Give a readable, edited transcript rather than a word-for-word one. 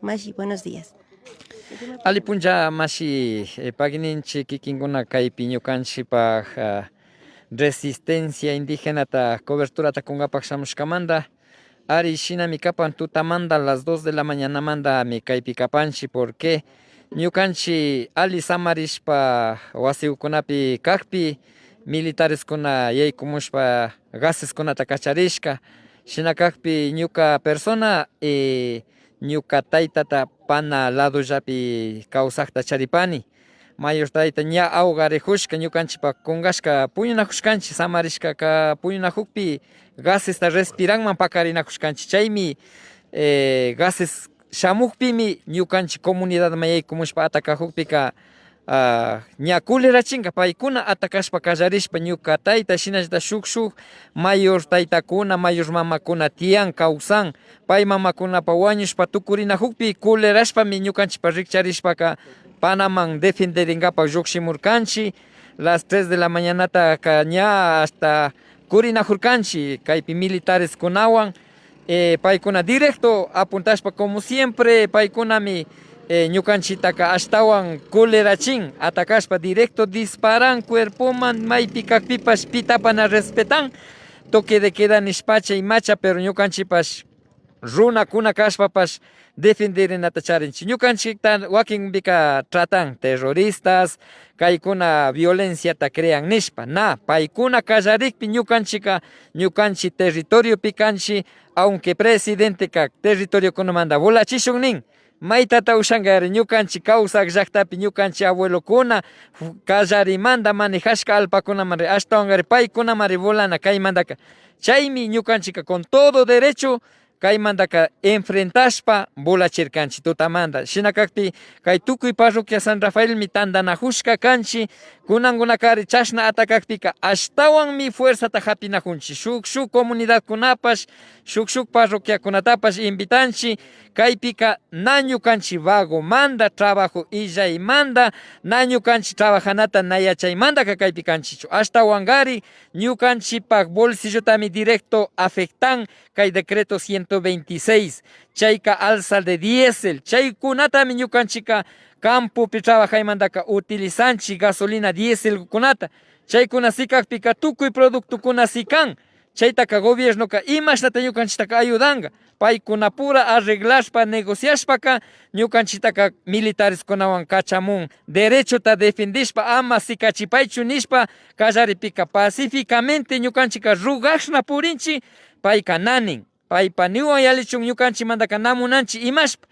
Mashi, buenos días. Alipuncha mashi pagninchi kikinkuna kaypi ñukanchipaj resistencia indígena ta cobertura ta kungapak shamushkamanta ari shinami kapan tutamanta las 2 de la mañana manda mi kaypi kapanchi porque ñukanchi ali samarishpa wasiukunapi kakpi militares kuna yaykumushpa gases kunata kacharishka shinakakpi ñuka persona ñuka taytata pana ladollapi kawsaqta charipani mayor tayta ña awqarijushka ñukanchikpak kungashka puñunakushkanchik samarishkaka puñunakukpi gasesta respiranman pakarinakushkanchik chaymi gases shamukpimi ñukanchik comunidadman yaykumushpa atakakukpika ña culerachinka paykuna atakashpa kallarishpa ñuka tayta shinallata shuk mayor taytakuna mayor mamakuna tiyan kawsan pay mamakunapak wañushpa tukurinakukpi culerashpami ñukanchikpak rikcharishpaka panaman defenderinkapak lluckshimurkanchik las 3 de la mañanata ña hasta kurinajurkanchik kaypi militares kunawan paykuna directo apuntashpa como siempre paykunami ñukanchitaka ashtawan culerachin atakashpa directo disparan cuerpoman maypi kakpipash pitapana respetan toque de queda nishpacha imacha pero ñukanchipash runakuna kashpapash defenderinata charinchik ñukanchikta wakinpika tratan terroristas kaykuna violenciata crean nishpa na paykuna kallarikpi ñukanchik territoriopi kanchik aunque presidente kak territoriokunamanta volachishun nin maytata ushankari ñukanchik kawsak llaktapi ñukanchik abuelokuna kallarimanta manejashka allpakunamari ashtawankari paykunamari volana kaymantaka chaymi ñukanchika con todo derecho kaymantaka enfrentashpa volachirkanchik tutamanta shinakakpi kay tukuy parroquia San Rafaelmi tantanajushka kanchik kunankunakari chashna atakakpika ashtawanmi fuerzata japinakunchik shuk comunidadkunapash shuk parroquiakunatapash invitanchik kaypika na ñukanchik vagomanta trabajo illaymanta na ñukanchik trabajanata na yachaymantaka kaypi kanchichu ashtawankari ñukanchikpak bolsillotami directo afectan kay decreto 126 chayka alza de diésel chaykunatami ñukanchika campopi trabajaymantaka utilizanchik gasolina diésel kunata chaykuna sikakpika tukuy productukuna sikan chaytaka gobiernoka imashnata ñukanchiktaka ayudanka paykuna pura arreglashpa negociashpaka ñukanchiktaka militares kunawan kachamun derechota defendishpa ama sikachipaychu nishpa kallaripika pacificamente ñukanchika rugashna purinchik payka nanin paypa niwan yalichun ñukanchikmantaka namunanchik imashpa